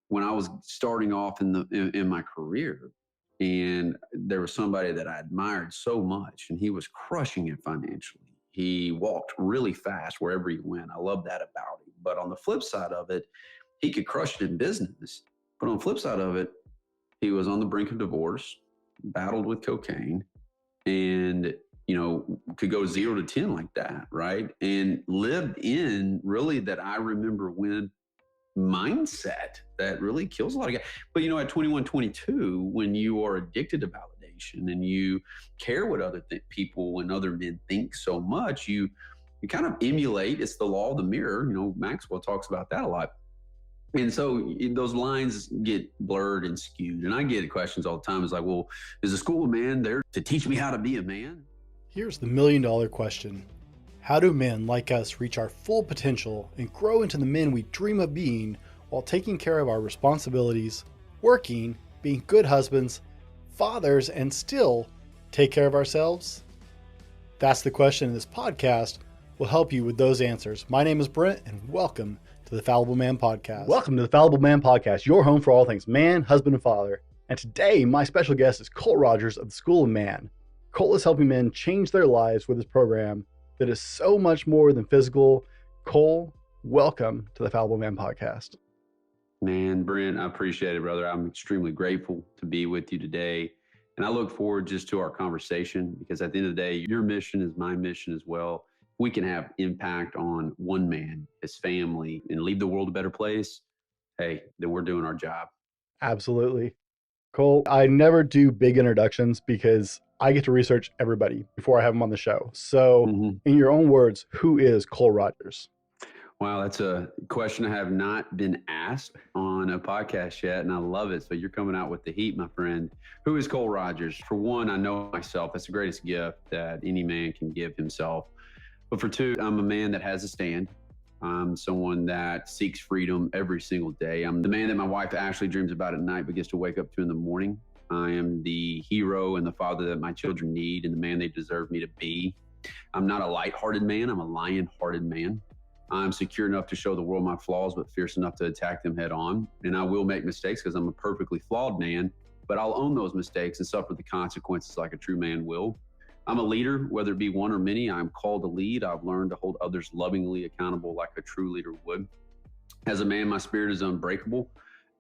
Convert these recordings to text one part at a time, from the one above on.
when I was starting off in my career, and there was somebody that I admired so much, and he was crushing it financially. He walked really fast wherever he went. I love that about him. But on the flip side of it, he could crush it in business. But on the flip side of it, he was on the brink of divorce, battled with cocaine, and could go 0 to 10 like that, right? And lived in really that I remember when mindset that really kills a lot of guys. But at 21, 22, when you are addicted to validation and you care what other people and other men think so much, you kind of emulate. It's the law of the mirror. Maxwell talks about that a lot. And so those lines get blurred and skewed. And I get questions all the time. It's like, well, is the School of Man there to teach me how to be a man? Here's the million-dollar question. How do men like us reach our full potential and grow into the men we dream of being while taking care of our responsibilities, working, being good husbands, fathers, and still take care of ourselves? That's the question, and this podcast will help you with those answers. My name is Brent, and welcome to the Fallible Man Podcast. Welcome to the Fallible Man Podcast, your home for all things man, husband, and father. And today, my special guest is Cole Rodgers of the School of Man. Cole is helping men change their lives with his program that is so much more than physical. Cole, welcome to the Fallible Man Podcast. Man, Brent, I appreciate it, brother. I'm extremely grateful to be with you today. And I look forward just to our conversation because at the end of the day, your mission is my mission as well. We can have impact on one man, his family, and leave the world a better place. Hey, then we're doing our job. Absolutely. Cole, I never do big introductions because I get to research everybody before I have them on the show. So in your own words, who is Cole Rodgers? Wow, that's a question I have not been asked on a podcast yet, and I love it. So you're coming out with the heat, my friend. Who is Cole Rodgers? For one, I know myself. That's the greatest gift that any man can give himself. But for two, I'm a man that has a stand. I'm someone that seeks freedom every single day. I'm the man that my wife Ashley dreams about at night but gets to wake up to in the morning. I am the hero and the father that my children need and the man they deserve me to be. I'm not a lighthearted man. I'm a lion-hearted man. I'm secure enough to show the world my flaws, but fierce enough to attack them head on. And I will make mistakes because I'm a perfectly flawed man, but I'll own those mistakes and suffer the consequences like a true man will. I'm a leader, whether it be one or many. I'm called to lead. I've learned to hold others lovingly accountable like a true leader would. As a man, my spirit is unbreakable.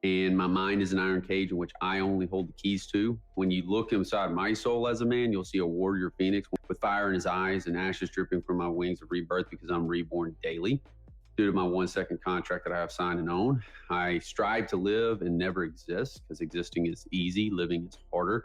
And my mind is an iron cage in which I only hold the keys to. When you look inside my soul as a man, you'll see a warrior phoenix with fire in his eyes and ashes dripping from my wings of rebirth because I'm reborn daily. Due to my 1-second contract that I have signed and own, I strive to live and never exist because existing is easy, living is harder.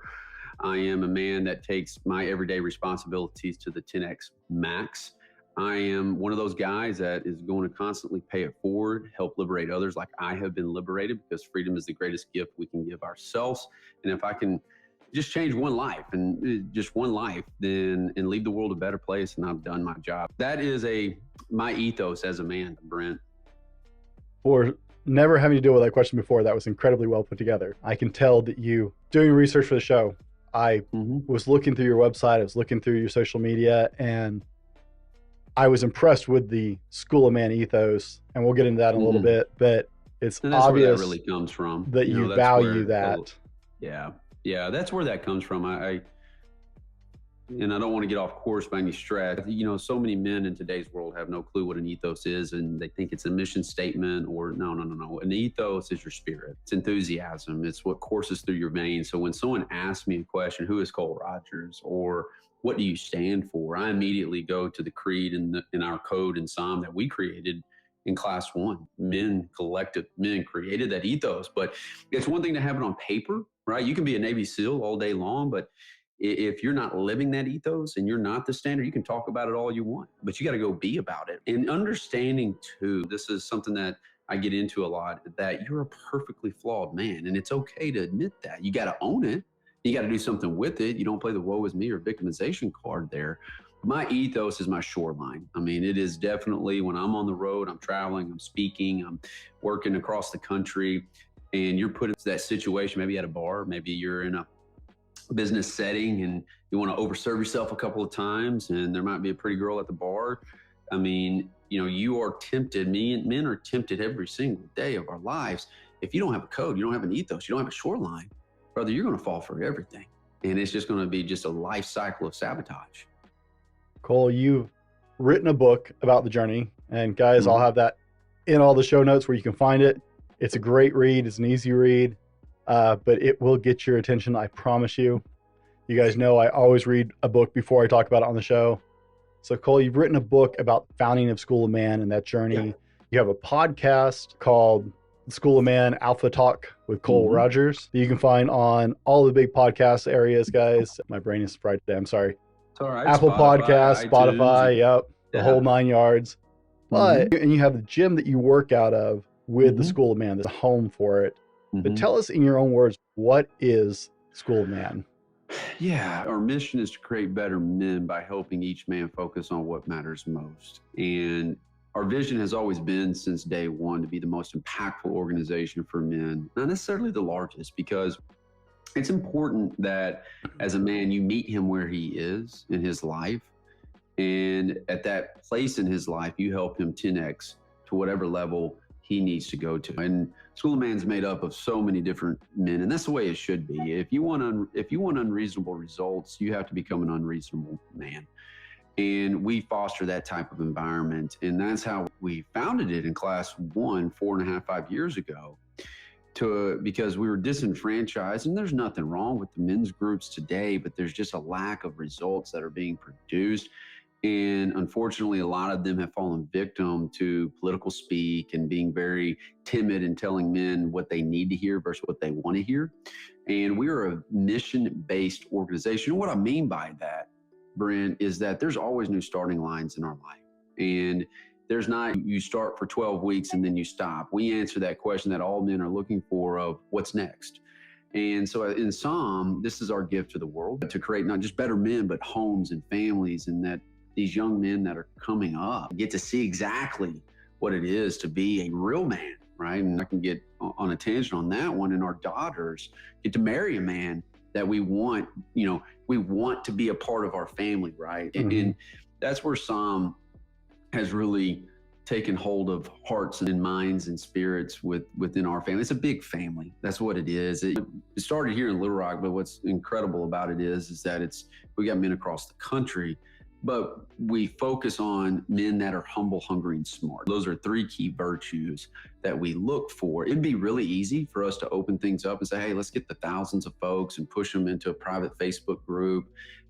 I am a man that takes my everyday responsibilities to the 10x max. I am one of those guys that is going to constantly pay it forward, help liberate others like I have been liberated because freedom is the greatest gift we can give ourselves. And if I can just change one life and just one life, then and leave the world a better place, and I've done my job. That is my ethos as a man, Brent. For never having to deal with that question before, that was incredibly well put together. I can tell that you, doing research for the show, I was looking through your website, I was looking through your social media, and I was impressed with the School of Man ethos, and we'll get into that in a little bit, but it's obvious where that really comes from. That you value that. Yeah, that's where that comes from. And I don't want to get off course by any stretch. So many men in today's world have no clue what an ethos is, and they think it's a mission statement or no. An ethos is your spirit. It's enthusiasm. It's what courses through your veins. So when someone asks me a question, who is Cole Rodgers, or what do you stand for? I immediately go to the creed in our code and psalm that we created in class 1. Collective men created that ethos, but it's one thing to have it on paper, right? You can be a Navy SEAL all day long, but if you're not living that ethos and you're not the standard, you can talk about it all you want, but you got to go be about it. And understanding too, this is something that I get into a lot, that you're a perfectly flawed man, and it's okay to admit that. You got to own it. You got to do something with it. You don't play the woe is me or victimization card there. My ethos is my shoreline. I mean, it is definitely when I'm on the road, I'm traveling, I'm speaking, I'm working across the country, and you're put into that situation, maybe at a bar, maybe you're in a business setting and you want to overserve yourself a couple of times, and there might be a pretty girl at the bar. I mean, you are tempted, men are tempted every single day of our lives. if you don't have a code, you don't have an ethos, you don't have a shoreline, brother, you're going to fall for everything. And it's just going to be just a life cycle of sabotage. Cole, you've written a book about the journey, and guys, I'll have that in all the show notes where you can find it. It's a great read. It's an easy read, but it will get your attention. I promise you. You guys know I always read a book before I talk about it on the show. So Cole, you've written a book about the founding of School of Man and that journey. Yeah. You have a podcast called School of Man Alpha Talk with Cole Rodgers that you can find on all the big podcast areas, guys. My brain is fried today. I'm sorry. It's all right. Apple Podcasts, Spotify, the whole 9 yards. But and you have the gym that you work out of with the School of Man. There's a home for it. But tell us in your own words, what is School of Man? Yeah, our mission is to create better men by helping each man focus on what matters most. And our vision has always been since day one to be the most impactful organization for men, not necessarily the largest, because it's important that as a man, you meet him where he is in his life. And at that place in his life, you help him 10x to whatever level he needs to go to. And School of Man's made up of so many different men, and that's the way it should be. If you want unreasonable results, you have to become an unreasonable man. And we foster that type of environment. And that's how we founded it in class 1, 4.5, 5 years ago, because we were disenfranchised. And there's nothing wrong with the men's groups today, but there's just a lack of results that are being produced. And unfortunately, a lot of them have fallen victim to political speak and being very timid and telling men what they need to hear versus what they want to hear. And we're a mission-based organization. And what I mean by that, Brent, is that there's always new starting lines in our life. And there's not, you start for 12 weeks and then you stop. We answer that question that all men are looking for of what's next. And so in sum, this is our gift to the world, to create not just better men, but homes and families, and that these young men that are coming up get to see exactly what it is to be a real man, right? And I can get on a tangent on that one. And our daughters get to marry a man that we want, we want to be a part of our family, right? And that's where Psalm has really taken hold of hearts and minds and spirits within our family. It's a big family. That's what it is. It started here in Little Rock, but what's incredible about it is that we got men across the country, but we focus on men that are humble, hungry, and smart. Those are 3 key virtues that we look for. It'd be really easy for us to open things up and say, hey, let's get the thousands of folks and push them into a private Facebook group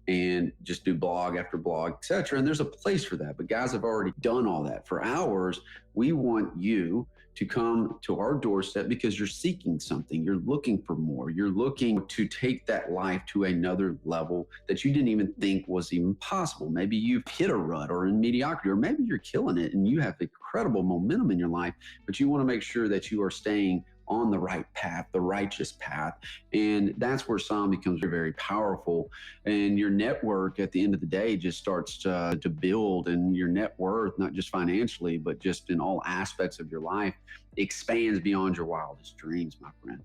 and just do blog after blog, et cetera. And there's a place for that. But guys have already done all that. For ours, we want you to come to our doorstep because you're seeking something. You're looking for more. You're looking to take that life to another level that you didn't even think was even possible. Maybe you've hit a rut or in mediocrity, or maybe you're killing it and you have incredible momentum in your life, but you want to make sure that you are staying on the right path, the righteous path. And that's where Psalm becomes very, very powerful. And your network at the end of the day just starts to build, and your net worth, not just financially, but just in all aspects of your life, expands beyond your wildest dreams, my friend.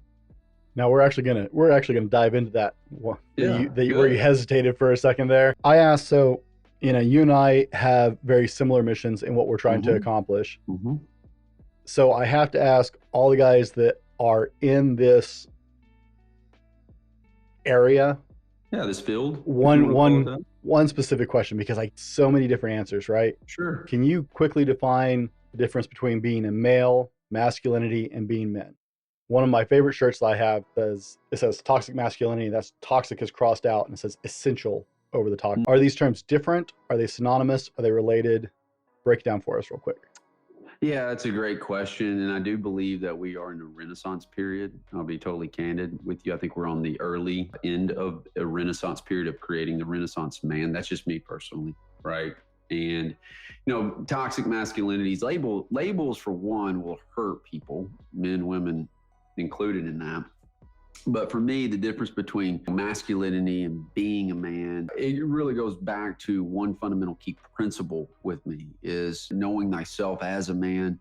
Now we're actually gonna dive into that. Where you hesitated for a second there. I asked, so you and I have very similar missions in what we're trying to accomplish. So I have to ask all the guys that are in this area. Yeah, this field. One specific question, because so many different answers, right? Sure. Can you quickly define the difference between being a male, masculinity, and being men? One of my favorite shirts that I have says toxic masculinity. That's toxic is crossed out, and it says essential over the top. Are these terms different? Are they synonymous? Are they related? Break it down for us real quick. Yeah, that's a great question. And I do believe that we are in a Renaissance period. I'll be totally candid with you. I think we're on the early end of a Renaissance period of creating the Renaissance man. That's just me personally, right? And, toxic masculinities, labels for one will hurt people, men, women included in that. But for me, the difference between masculinity and being a man, it really goes back to one fundamental key principle with me, is knowing thyself as a man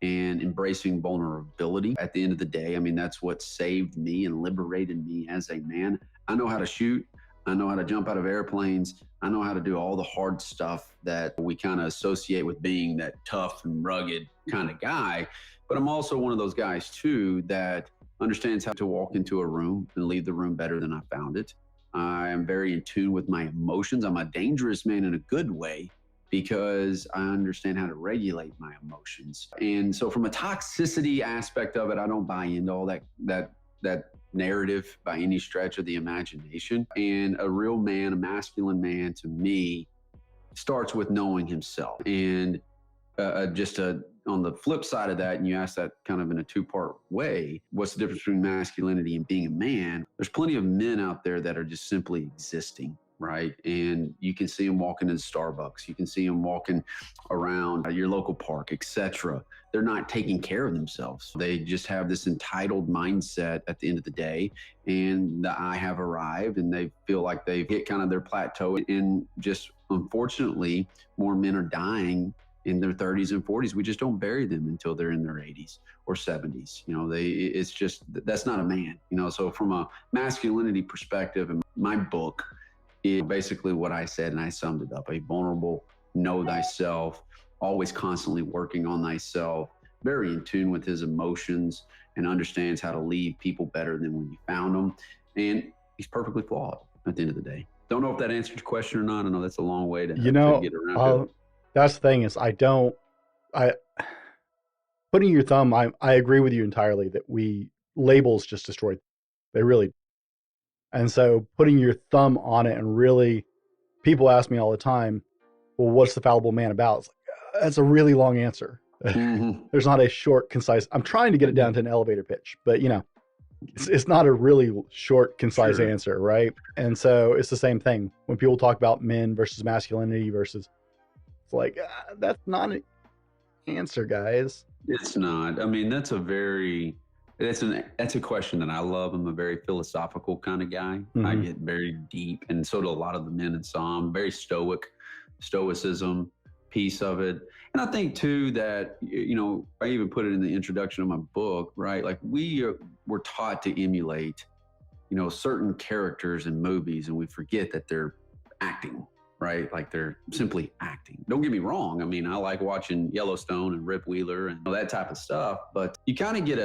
and embracing vulnerability. At the end of the day, that's what saved me and liberated me as a man. I know how to shoot. I know how to jump out of airplanes. I know how to do all the hard stuff that we kind of associate with being that tough and rugged kind of guy. But I'm also one of those guys too that understands how to walk into a room and leave the room better than I found it. I am very in tune with my emotions. I'm a dangerous man in a good way because I understand how to regulate my emotions. And so from a toxicity aspect of it, I don't buy into all that narrative by any stretch of the imagination. And a real man, a masculine man, to me, starts with knowing himself. And on the flip side of that, and you ask that kind of in a two-part way, what's the difference between masculinity and being a man? There's plenty of men out there that are just simply existing, right? And you can see them walking in Starbucks. You can see them walking around your local park, etc. They're not taking care of themselves. They just have this entitled mindset at the end of the day, and the I have arrived, and they feel like they've hit kind of their plateau. And just unfortunately, more men are dying in their 30s and 40s. We just don't bury them until they're in their 80s or 70s. It's just, that's not a man, so from a masculinity perspective, in my book is basically what I said, and I summed it up: a vulnerable, know thyself, always constantly working on thyself, very in tune with his emotions, and understands how to leave people better than when you found them. And he's perfectly flawed at the end of the day. Don't know if that answered your question or not. I know that's a long way to get around to it. That's the thing is putting your thumb, I agree with you entirely that labels just destroy. They really. And so putting your thumb on it, and really, people ask me all the time, well, what's the fallible man about? It's like, that's a really long answer. Mm-hmm. There's not a short, concise, I'm trying to get it down to an elevator pitch, but it's not a really short, concise answer, right? And so it's the same thing when people talk about men versus masculinity versus, it's like, that's not an answer, guys. It's not. I mean, that's a question that I love. I'm a very philosophical kind of guy. Mm-hmm. I get very deep, and so do a lot of the men in Psalm. Very stoicism piece of it. And I think too that, I even put it in the introduction of my book, right? Like we're taught to emulate, certain characters in movies, and we forget that they're acting, right? Like they're simply acting. Don't get me wrong. I mean, I like watching Yellowstone and Rip Wheeler and that type of stuff, but you kind of get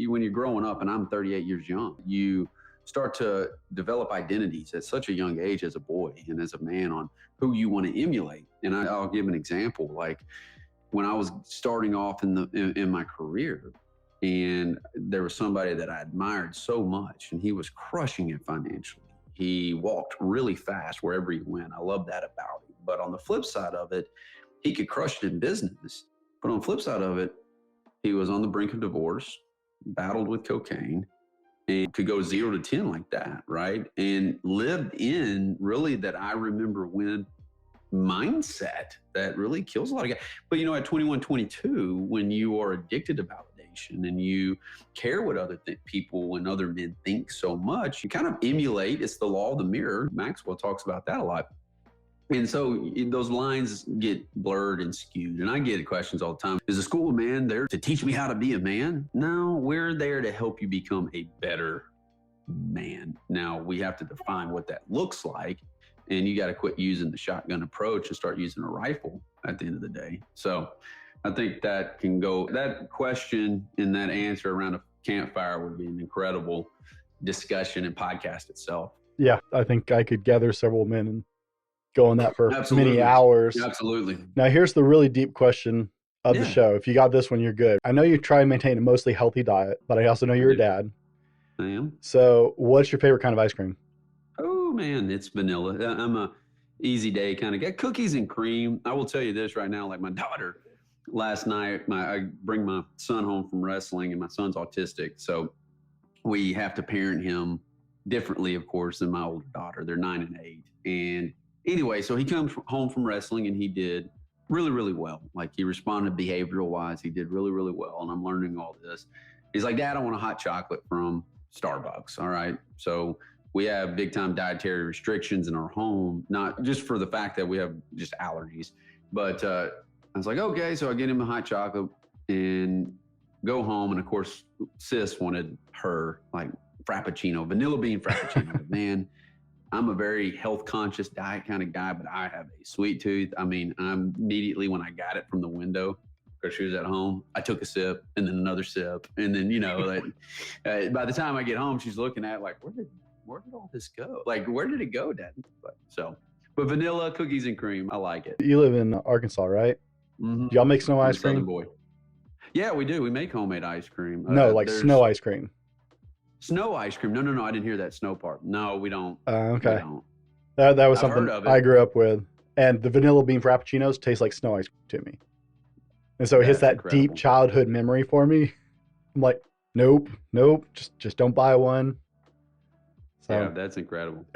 when you're growing up, and I'm 38 years young, you start to develop identities at such a young age as a boy and as a man on who you want to emulate. And I'll give an example. Like when I was starting off in my career, and there was somebody that I admired so much, and he was crushing it financially. He walked really fast wherever he went. I love that about him. But on the flip side of it, he could crush it in business. But on the flip side of it, he was on the brink of divorce, battled with cocaine, and could go 0 to 10 like that, right? And lived in really that I remember when mindset that really kills a lot of guys. But at 21, 22, when you are addicted to validation and you care what other people and other men think so much, you kind of emulate. It's the law of the mirror. Maxwell talks about that a lot. And so those lines get blurred and skewed. And I get questions all the time. Is the School of Man there to teach me how to be a man? No, we're there to help you become a better man. Now, we have to define what that looks like. And you got to quit using the shotgun approach and start using a rifle at the end of the day. So I think that question and that answer around a campfire would be an incredible discussion and podcast itself. Yeah, I think I could gather several men and go on that for many hours. Absolutely. Now, here's the really deep question of the show. If you got this one, you're good. I know you try and maintain a mostly healthy diet, but I also know you're a dad. I am. So what's your favorite kind of ice cream? Oh, man, it's vanilla. I'm a easy day kind of guy. Cookies and cream. I will tell you this right now, like my daughter last night, I bring my son home from wrestling, and my son's autistic. So we have to parent him differently, of course, than my older daughter. They're 9 and 8. And anyway, so he comes home from wrestling, and he did really, really well. Like he responded behavioral wise. He did really, really well. And I'm learning all this. He's like, Dad, I want a hot chocolate from Starbucks. All right. So we have big time dietary restrictions in our home, not just for the fact that we have just allergies, but I was like, okay. So I get him a hot chocolate and go home. And of course, sis wanted her like Frappuccino, vanilla bean Frappuccino. Man, I'm a very health conscious diet kind of guy, but I have a sweet tooth. I mean, I'm immediately when I got it from the window, because she was at home. I took a sip and then another sip. And then, like, by the time I get home, she's looking at like, where did all this go? Like, where did it go, Dad? But vanilla, cookies and cream, I like it. You live in Arkansas, right? Mm-hmm. Do y'all make snow ice Southern cream? boy. Yeah, we do. We make homemade ice cream. No, like snow ice cream. Snow ice cream. No. I didn't hear that snow part. No, we don't. Okay. We don't. That was I've something heard of it. I grew up with. And the vanilla bean frappuccinos taste like snow ice cream to me. And so it hits that incredible. deep childhood memory for me. I'm like, nope, just don't buy one. So, Yeah, that's incredible.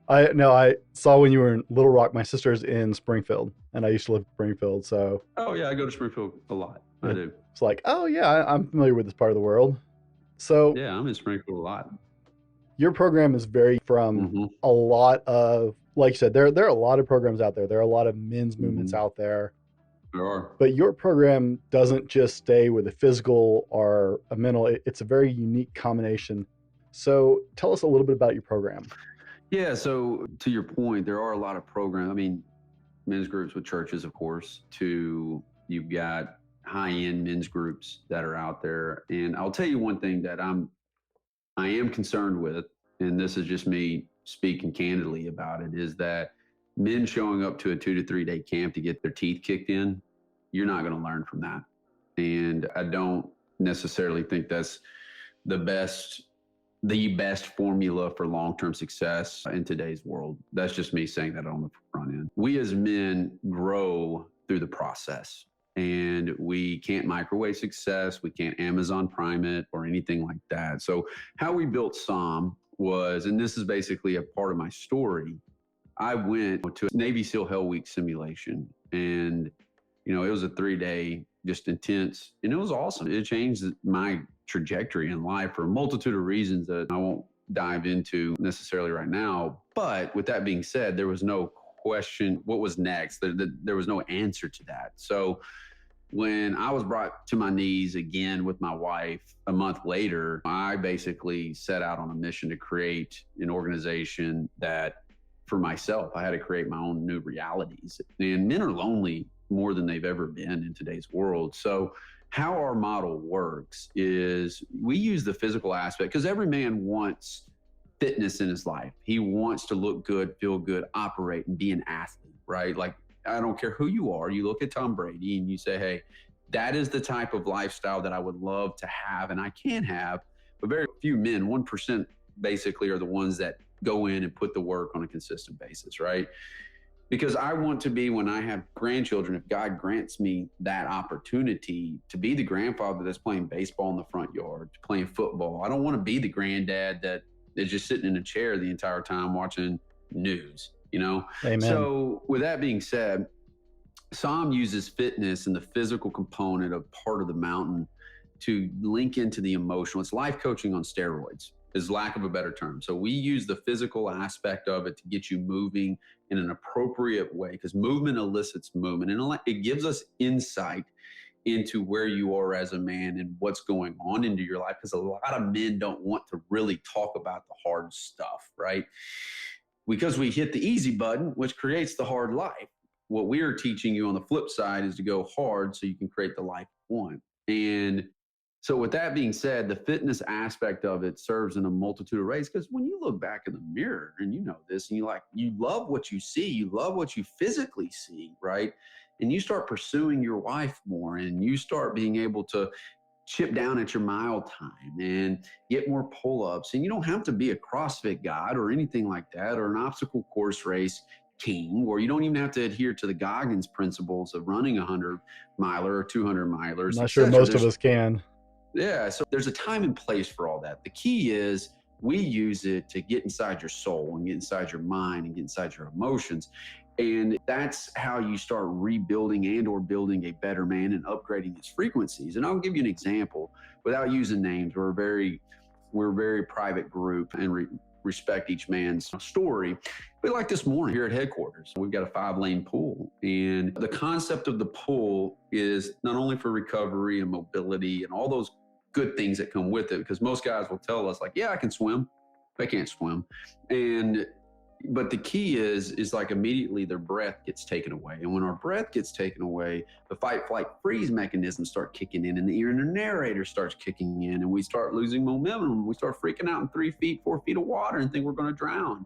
I saw when you were in Little Rock. My sister's in Springfield, and I used to live in Springfield. So, Oh yeah, I go to Springfield a lot. I do. it's like, oh yeah, I'm familiar with this part of the world. So Yeah, I'm in Springfield a lot. your program is very from Mhm. a lot of, like you said, there are a lot of programs out there. There are a lot of men's movements Mhm. out there. There are. But your program doesn't just stay with a physical or a mental. It's a very unique combination. So tell us a little bit about your program. Yeah, so to your point, there are a lot of programs. I mean, men's groups with churches, of course, you've got high-end men's groups that are out there. And I'll tell you one thing that I am concerned with, and this is just me speaking candidly about it, is that men showing up to a 2 to 3 day camp to get their teeth kicked in, you're not going to learn from that. And I don't necessarily think that's the best formula for long-term success in today's world. That's just me saying that on the front end. We as men grow through the process, and we can't microwave success. We can't Amazon Prime it or anything like that. So how we built SOM was, and this is basically a part of my story, I went to a Navy SEAL Hell Week simulation, and it was a 3-day, just intense, and it was awesome. It changed my trajectory in life for a multitude of reasons that I won't dive into necessarily right now. But with that being said, there was no question what was next. There was no answer to that. So when I was brought to my knees again with my wife a month later, I basically set out on a mission to create an organization that, for myself, I had to create my own new realities. And men are lonely more than they've ever been in today's world. So how our model works is we use the physical aspect, because every man wants fitness in his life. He wants to look good, feel good, operate, and be an athlete, right? Like, I don't care who you are. You look at Tom Brady and you say, hey, that is the type of lifestyle that I would love to have and I can have. But very few men, 1% basically, are the ones that go in and put the work on a consistent basis, right? Because I want to be, when I have grandchildren, if God grants me that opportunity, to be the grandfather that's playing baseball in the front yard, playing football. I don't want to be the granddad that is just sitting in a chair the entire time watching news, Amen. So with that being said, SOM uses fitness and the physical component of part of the mountain to link into the emotional. It's life coaching on steroids, is lack of a better term. So we use the physical aspect of it to get you moving in an appropriate way, because movement elicits movement, and it gives us insight into where you are as a man and what's going on into your life, because a lot of men don't want to really talk about the hard stuff, right? Because we hit the easy button, which creates the hard life. What we are teaching you on the flip side is to go hard so you can create the life you want. And so with that being said, the fitness aspect of it serves in a multitude of ways, because when you look back in the mirror, and you know this, and you love what you see, you love what you physically see, right? And you start pursuing your wife more, and you start being able to chip down at your mile time and get more pull-ups. And you don't have to be a CrossFit god or anything like that, or an obstacle course race king, or you don't even have to adhere to the Goggins principles of running 100 miler or 200 milers. I'm not sure most of us can. Yeah, so there's a time and place for all that. The key is we use it to get inside your soul and get inside your mind and get inside your emotions. And that's how you start rebuilding and or building a better man and upgrading his frequencies. And I'll give you an example without using names. We're a very private group and respect each man's story. But like this morning here at headquarters, we've got a 5-lane pool. And the concept of the pool is not only for recovery and mobility and all those good things that come with it, because most guys will tell us like, yeah, I can swim. They can't swim. And But the key is like immediately their breath gets taken away. And when our breath gets taken away, the fight, flight, freeze mechanisms start kicking in, and the inner narrator starts kicking in, and we start losing momentum. We start freaking out in 3 feet, 4 feet of water and think we're going to drown.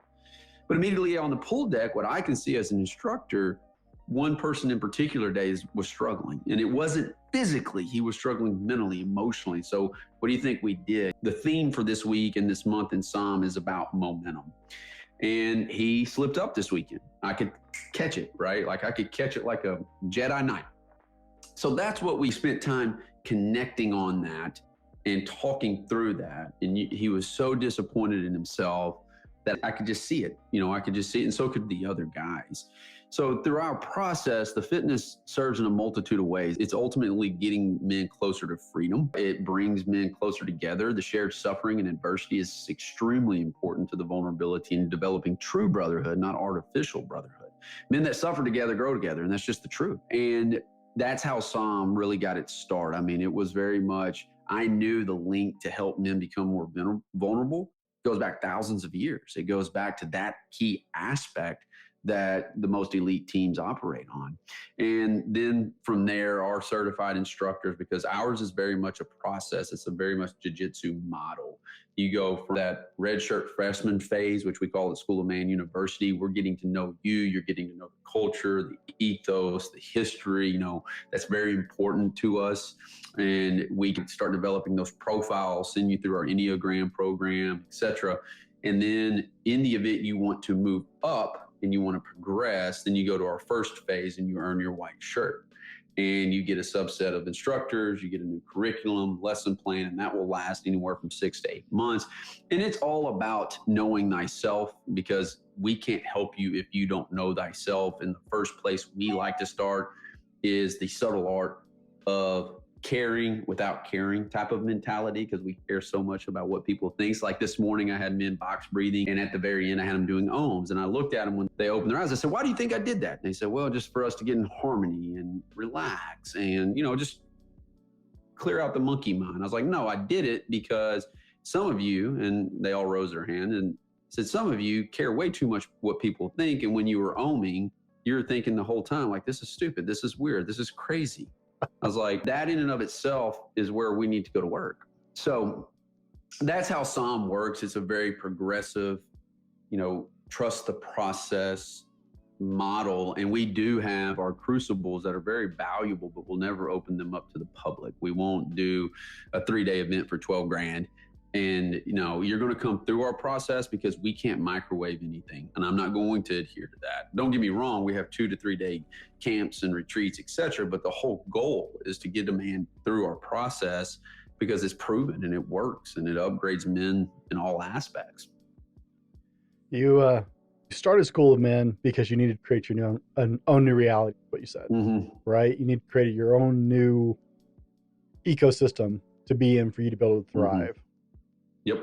But immediately on the pool deck, what I can see as an instructor, one person in particular days was struggling, and it wasn't physically, he was struggling mentally, emotionally. So what do you think we did? The theme for this week and this month in Psalm is about momentum. And he slipped up this weekend. I could catch it, right? Like I could catch it like a Jedi Knight. So that's what we spent time connecting on that and talking through that. And he was so disappointed in himself that I could just see it. I could just see it, and so could the other guys. So through our process, the fitness serves in a multitude of ways. It's ultimately getting men closer to freedom. It brings men closer together. The shared suffering and adversity is extremely important to the vulnerability and developing true brotherhood, not artificial brotherhood. Men that suffer together grow together, and that's just the truth. And that's how Psalm really got its start. I mean, it was very much, I knew the link to help men become more vulnerable goes back thousands of years. It goes back to that key aspect that the most elite teams operate on. And then from there, our certified instructors, because ours is very much a process. It's a very much jiu-jitsu model. You go from that red shirt freshman phase, which we call at School of Man University. We're getting to know you. You're getting to know the culture, the ethos, the history. That's very important to us. And we can start developing those profiles, send you through our Enneagram program, et cetera. And then in the event you want to move up and you want to progress, then you go to our first phase and you earn your white shirt. And you get a subset of instructors, you get a new curriculum, lesson plan, and that will last anywhere from 6 to 8 months. And it's all about knowing thyself, because we can't help you if you don't know thyself. In the first place, we like to start is the subtle art of caring without caring type of mentality, because we care so much about what people think. Like this morning, I had men box breathing, and at the very end, I had them doing ohms. And I looked at them when they opened their eyes. I said, "Why do you think I did that?" And they said, "Well, just for us to get in harmony and relax and, just clear out the monkey mind." I was like, "No, I did it because some of you," and they all rose their hand and said, "Some of you care way too much what people think. And when you were ohming, you were thinking the whole time, like, this is stupid. This is weird. This is crazy." I was like, that in and of itself is where we need to go to work. So that's how Psalm works. It's a very progressive, trust the process model. And we do have our crucibles that are very valuable, but we'll never open them up to the public. We won't do a 3-day event for 12 grand. And, you're going to come through our process because we can't microwave anything. And I'm not going to adhere to that. Don't get me wrong. We have 2 to 3 day camps and retreats, et cetera. But the whole goal is to get a man through our process because it's proven and it works and it upgrades men in all aspects. You started School of Men because you needed to create your own new reality, what you said, right? You need to create your own new ecosystem to be in for you to be able to thrive. Yep.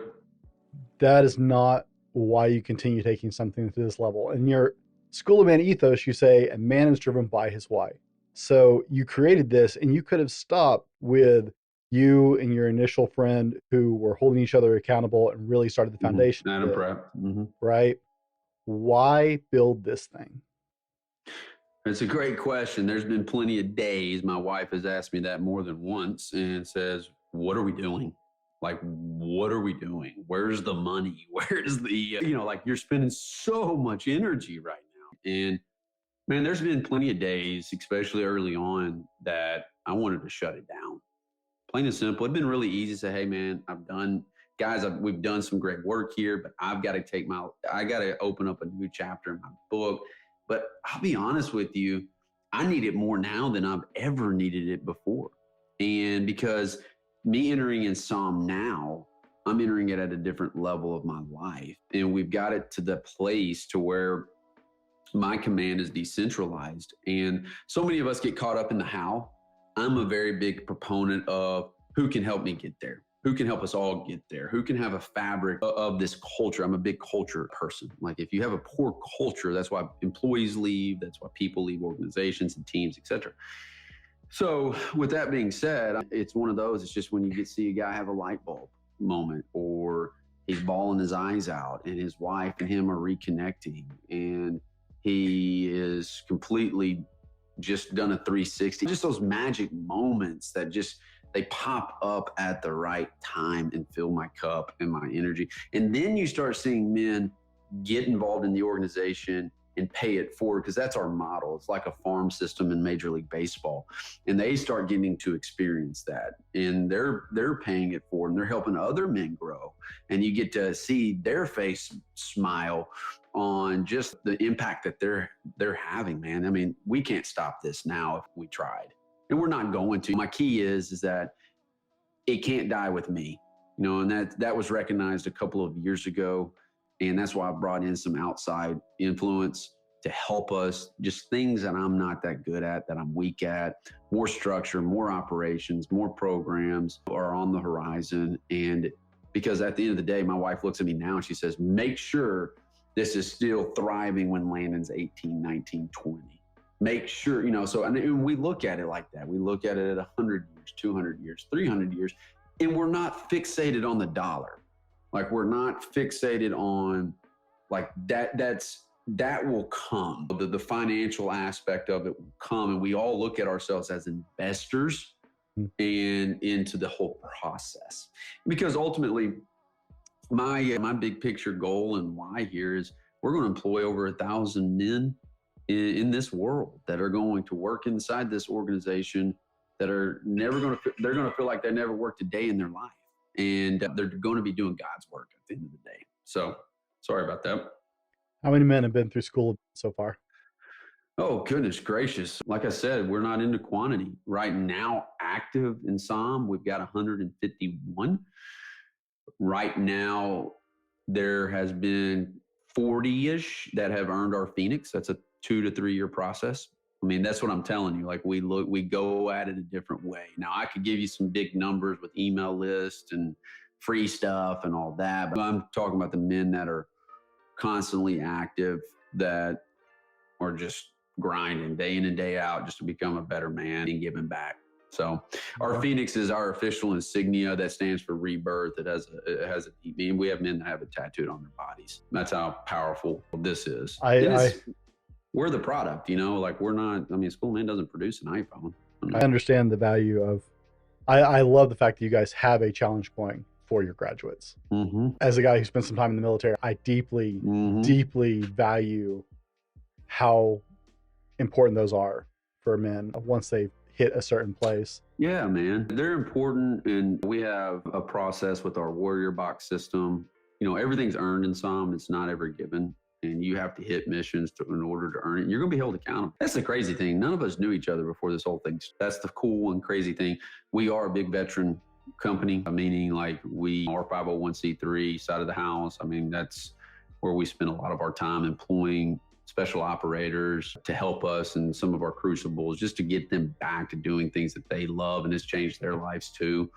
That is not why you continue taking something to this level. In your School of Man ethos, you say a man is driven by his why. So you created this, and you could have stopped with you and your initial friend who were holding each other accountable and really started the foundation. Adam Pratt. Right? Why build this thing? It's a great question. There's been plenty of days my wife has asked me that more than once and says, "What are we doing? Like, what are we doing? Where's the money? Where's the, like you're spending so much energy right now." And man, there's been plenty of days, especially early on, that I wanted to shut it down. Plain and simple. It'd been really easy to say, "Hey man, we've done some great work here, but I got to open up a new chapter in my book." But I'll be honest with you, I need it more now than I've ever needed it before. And because me entering in Psalm now, I'm entering it at a different level of my life. And we've got it to the place to where my command is decentralized. And so many of us get caught up in the how. I'm a very big proponent of who can help me get there. Who can help us all get there? Who can have a fabric of this culture? I'm a big culture person. Like if you have a poor culture, that's why employees leave. That's why people leave organizations and teams, et cetera. So with that being said, it's one of those, it's just when you see a guy have a light bulb moment, or he's bawling his eyes out, and his wife and him are reconnecting, and he is completely just done a 360. Just those magic moments that just, they pop up at the right time and fill my cup and my energy. And then you start seeing men get involved in the organization and pay it forward, because that's our model. It's like a farm system in Major League Baseball. And they start getting to experience that, and they're paying it forward, and they're helping other men grow. And you get to see their face smile on just the impact that they're having, man. I mean, we can't stop this now if we tried, and we're not going to. My key is that it can't die with me, you know, and that was recognized a couple of years ago. And that's why I brought in some outside influence to help us, just things that I'm not that good at, that I'm weak at. More structure, more operations, more programs are on the horizon. And because at the end of the day, my wife looks at me now and she says, make sure this is still thriving when Landon's 18, 19, 20. Make sure, you know, so, and we look at it like that. We look at it at 100 years, 200 years, 300 years, and we're not fixated on the dollar. Like, we're not fixated on like that will come. The financial aspect of it will come, and we all look at ourselves as investors and into the whole process. Because ultimately, my big picture goal and why here is we're going to employ over 1,000 men in this world that are going to work inside this organization, that are never going to, they're going to feel like they never worked a day in their life. And they're going to be doing God's work at the end of the day. So sorry about that. How many men have been through school so far? Oh, goodness gracious. Like I said, we're not into quantity. Right now, active in Psalm, we've got 151. Right now, there has been 40-ish that have earned our Phoenix. That's a 2 to 3 year process. I mean, that's what I'm telling you. Like, we go at it a different way. Now, I could give you some big numbers with email lists and free stuff and all that, but I'm talking about the men that are constantly active, that are just grinding day in and day out just to become a better man and giving back. So our Phoenix is our official insignia that stands for rebirth. It has we have men that have it tattooed on their bodies. That's how powerful this is. We're the product, you know, like, we're not, I mean, School Man doesn't produce an iPhone. I understand the value of, I love the fact that you guys have a challenge point for your graduates. Mm-hmm. As a guy who spent some time in the military, I deeply, deeply value how important those are for men once they hit a certain place. Yeah, man, they're important. And we have a process with our Warrior Box system. You know, everything's earned in Psalm. It's not ever given. And you have to hit missions in order to earn it. And you're going to be held accountable. That's the crazy thing. None of us knew each other before this whole thing. That's the cool and crazy thing. We are a big veteran company, meaning like we are 501c3 side of the house. I mean, that's where we spend a lot of our time employing special operators to help us in some of our crucibles, just to get them back to doing things that they love, and it's changed their lives too.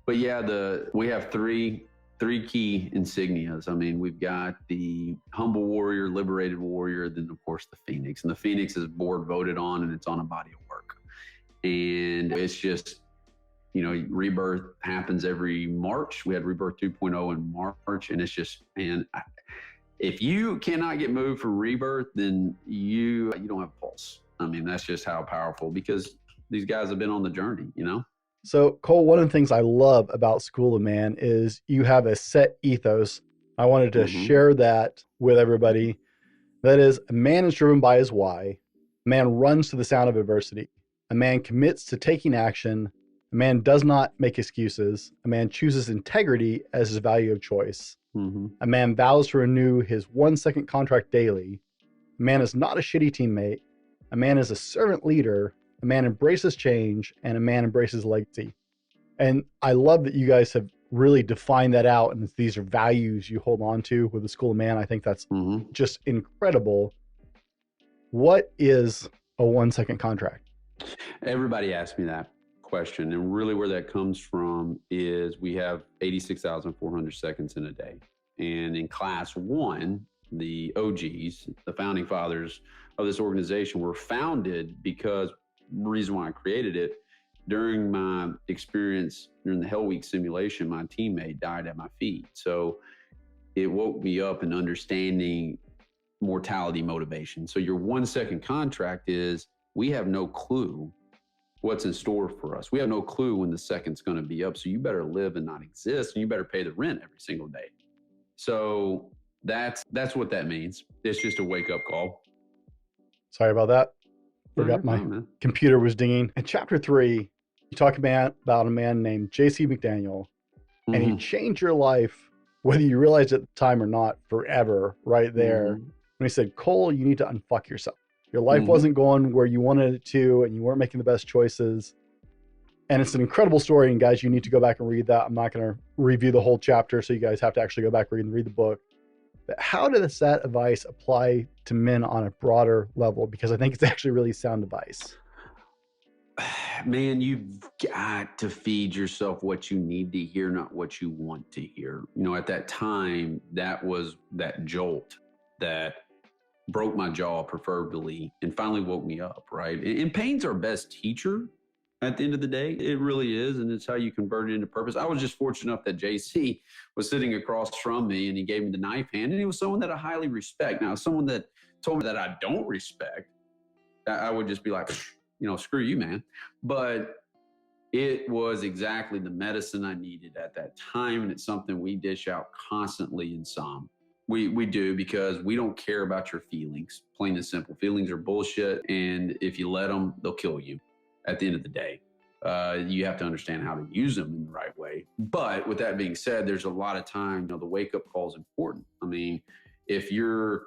But yeah, we have three key insignias. I mean, we've got the humble warrior, liberated warrior, then of course the Phoenix. And the Phoenix is board voted on, and it's on a body of work. And it's just, you know, rebirth happens every March. We had Rebirth 2.0 in March, and it's just, man, if you cannot get moved for rebirth, then you don't have a pulse. I mean, that's just how powerful, because these guys have been on the journey, you know? So, Cole, one of the things I love about School of Man is you have a set ethos. I wanted to share that with everybody. That is, a man is driven by his why. A man runs to the sound of adversity. A man commits to taking action. A man does not make excuses. A man chooses integrity as his value of choice. A man vows to renew his 1 second contract daily. A man is not a shitty teammate. A man is a servant leader. A man embraces change, and a man embraces legacy. And I love that you guys have really defined that out, and these are values you hold on to with the School of Man. I think that's just incredible. What is a 1 second contract? Everybody asks me that question, and really where that comes from is we have 86,400 seconds in a day. And in class 1, the OGs, the founding fathers of this organization, were founded because the reason why I created it, during my experience during the Hell Week simulation, my teammate died at my feet. So it woke me up in understanding mortality motivation. So your 1 second contract is, we have no clue what's in store for us. We have no clue when the second's going to be up. So you better live and not exist, and you better pay the rent every single day. So that's what that means. It's just a wake up call. Sorry about that. Forgot my computer was dinging. In chapter 3, you talk about a man named J.C. McDaniel, and he changed your life, whether you realized at the time or not, forever, right there. When he said, Cole, you need to unfuck yourself. Your life wasn't going where you wanted it to, and you weren't making the best choices. And it's an incredible story, and guys, you need to go back and read that. I'm not going to review the whole chapter, so you guys have to actually go back and read the book. But how does that advice apply to men on a broader level? Because I think it's actually really sound advice. Man, you've got to feed yourself what you need to hear, not what you want to hear. You know, at that time, that was that jolt that broke my jaw, preferably, and finally woke me up, right? And pain's our best teacher at the end of the day. It really is, and it's how you convert it into purpose. I was just fortunate enough that JC was sitting across from me, and he gave me the knife hand, and he was someone that I highly respect. Now, someone that told me that I don't respect, I would just be like, you know, screw you, man. But it was exactly the medicine I needed at that time, and it's something we dish out constantly in Psalm. We do, because we don't care about your feelings, plain and simple. Feelings are bullshit, and if you let them, they'll kill you at the end of the day. You have to understand how to use them in the right way. But with that being said, there's a lot of time, you know, the wake-up call is important. I mean, if you're,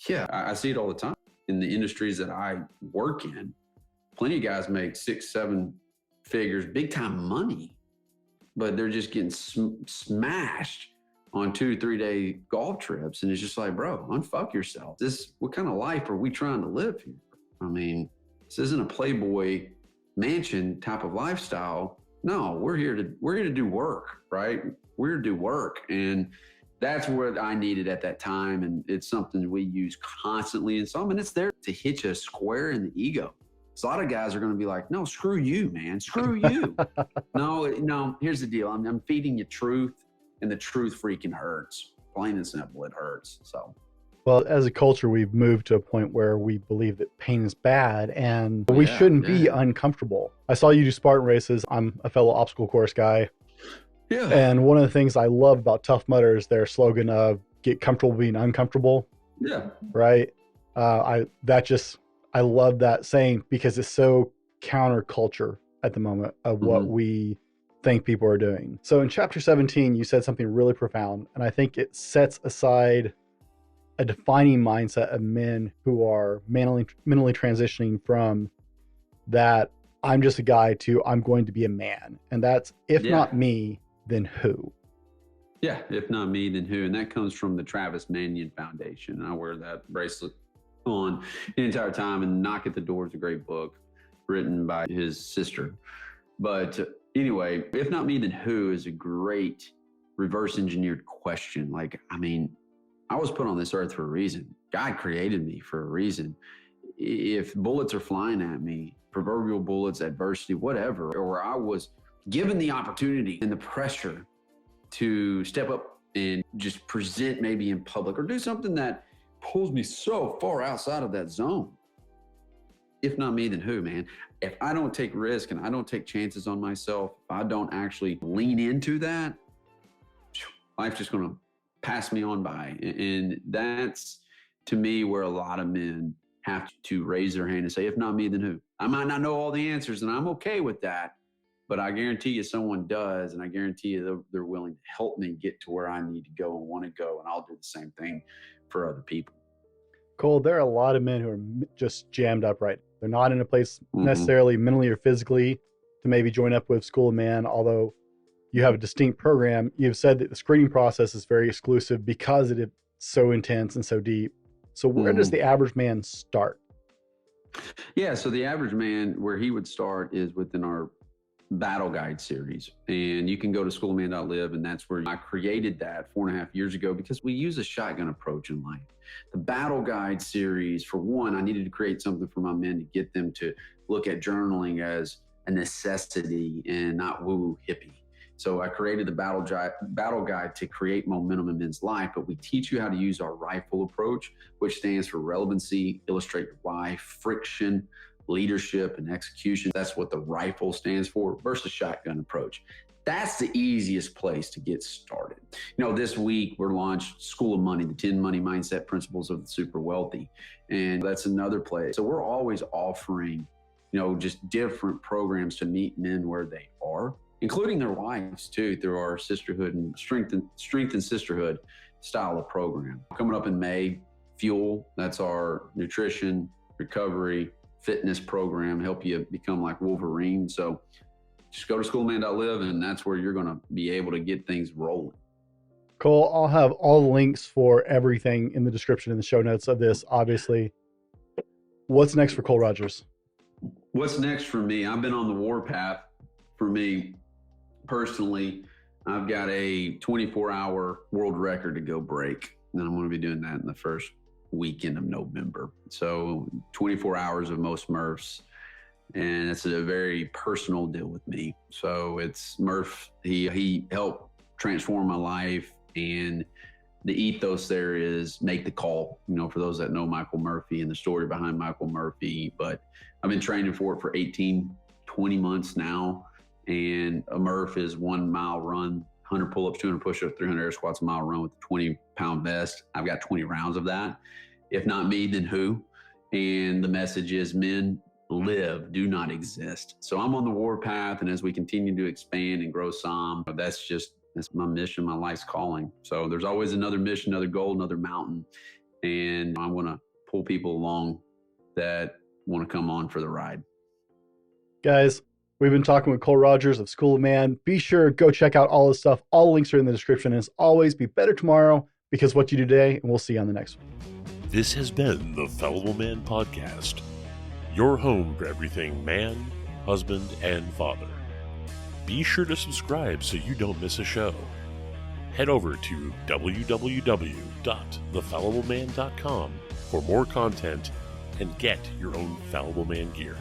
I see it all the time in the industries that I work in. Plenty of guys make 6-7 figures, big-time money, but they're just getting smashed on 2-3 day golf trips. And it's just like, bro, unfuck yourself. What kind of life are we trying to live here? I mean, this isn't a Playboy mansion type of lifestyle. No, we're here to do work, right? We're here to do work. And that's what I needed at that time. And it's something we use constantly in some, and it's there to hit you square in the ego. So a lot of guys are going to be like, no, screw you, man. Screw you. No, here's the deal. I'm feeding you truth. And the truth freaking hurts. Plain and simple, it hurts. So, well, as a culture, we've moved to a point where we believe that pain is bad, and we shouldn't be uncomfortable. I saw you do Spartan races. I'm a fellow obstacle course guy. Yeah. And one of the things I love about Tough Mudder is their slogan of "Get comfortable being uncomfortable." Yeah. Right. I love that saying, because it's so counterculture at the moment of what we think people are doing. So in chapter 17, you said something really profound, and I think it sets aside a defining mindset of men who are mentally transitioning from that I'm just a guy to I'm going to be a man. And that's, if not me, then who? Yeah, if not me, then who? And that comes from the Travis Mannion Foundation. And I wear that bracelet on the entire time. And Knock at the Door is a great book written by his sister. But anyway, if not me, then who is a great reverse engineered question. Like, I mean, I was put on this earth for a reason. God created me for a reason. If bullets are flying at me, proverbial bullets, adversity, whatever, or I was given the opportunity and the pressure to step up and just present maybe in public or do something that pulls me so far outside of that zone. If not me, then who, man? If I don't take risk and I don't take chances on myself, if I don't actually lean into that, life's just going to pass me on by. And that's, to me, where a lot of men have to raise their hand and say, if not me, then who? I might not know all the answers, and I'm okay with that, but I guarantee you someone does, and I guarantee you they're willing to help me get to where I need to go and want to go, and I'll do the same thing for other people. Cole, there are a lot of men who are just jammed up right. They're not in a place necessarily mentally or physically to maybe join up with School of Man, although you have a distinct program. You've said that the screening process is very exclusive because it is so intense and so deep. So where does the average man start? Yeah, so the average man, where he would start is within our Battle Guide series. And you can go to schoolofman.live, and that's where I created that 4.5 years ago, because we use a shotgun approach in life. The Battle Guide series, for one, I needed to create something for my men to get them to look at journaling as a necessity and not woo-woo hippie. So I created the battle guide to create momentum in men's life, but we teach you how to use our rifle approach, which stands for relevancy, illustrate your life, friction, leadership, and execution. That's what the rifle stands for versus shotgun approach. That's the easiest place to get started. This week we're launched School of Money, the 10 money mindset principles of the super wealthy. And that's another place. So we're always offering, just different programs to meet men where they are, including their wives too, through our sisterhood and strength and sisterhood style of program. Coming up in May, Fuel, that's our nutrition, recovery, fitness program, help you become like Wolverine. So just go to schoolman.live, and that's where you're going to be able to get things rolling. Cole, I'll have all the links for everything in the description in the show notes of this, obviously. What's next for Cole Rodgers? What's next for me? I've been on the warpath. For me personally, I've got a 24-hour world record to go break, and I'm going to be doing that in the first weekend of November. So 24 hours of most Murphs. And it's a very personal deal with me. So it's Murph, he helped transform my life. And the ethos there is make the call, for those that know Michael Murphy and the story behind Michael Murphy. But I've been training for it for 18, 20 months now. And a Murph is 1 mile run, 100 pull-ups, 200 push-ups, 300 air squats, a mile run with a 20-pound vest. I've got 20 rounds of that. If not me, then who? And the message is men live, do not exist. So I'm on the warpath, and as we continue to expand and grow SOM, that's my mission, my life's calling. So there's always another mission, another goal, another mountain, and I want to pull people along that want to come on for the ride. Guys, we've been talking with Cole Rodgers of School of Man. Be sure go check out all his stuff. All the links are in the description. And as always, be better tomorrow because what you do today, and we'll see you on the next one. This has been the Fallible Man Podcast, your home for everything man, husband, and father. Be sure to subscribe so you don't miss a show. Head over to www.thefallibleman.com for more content and get your own Fallible Man gear.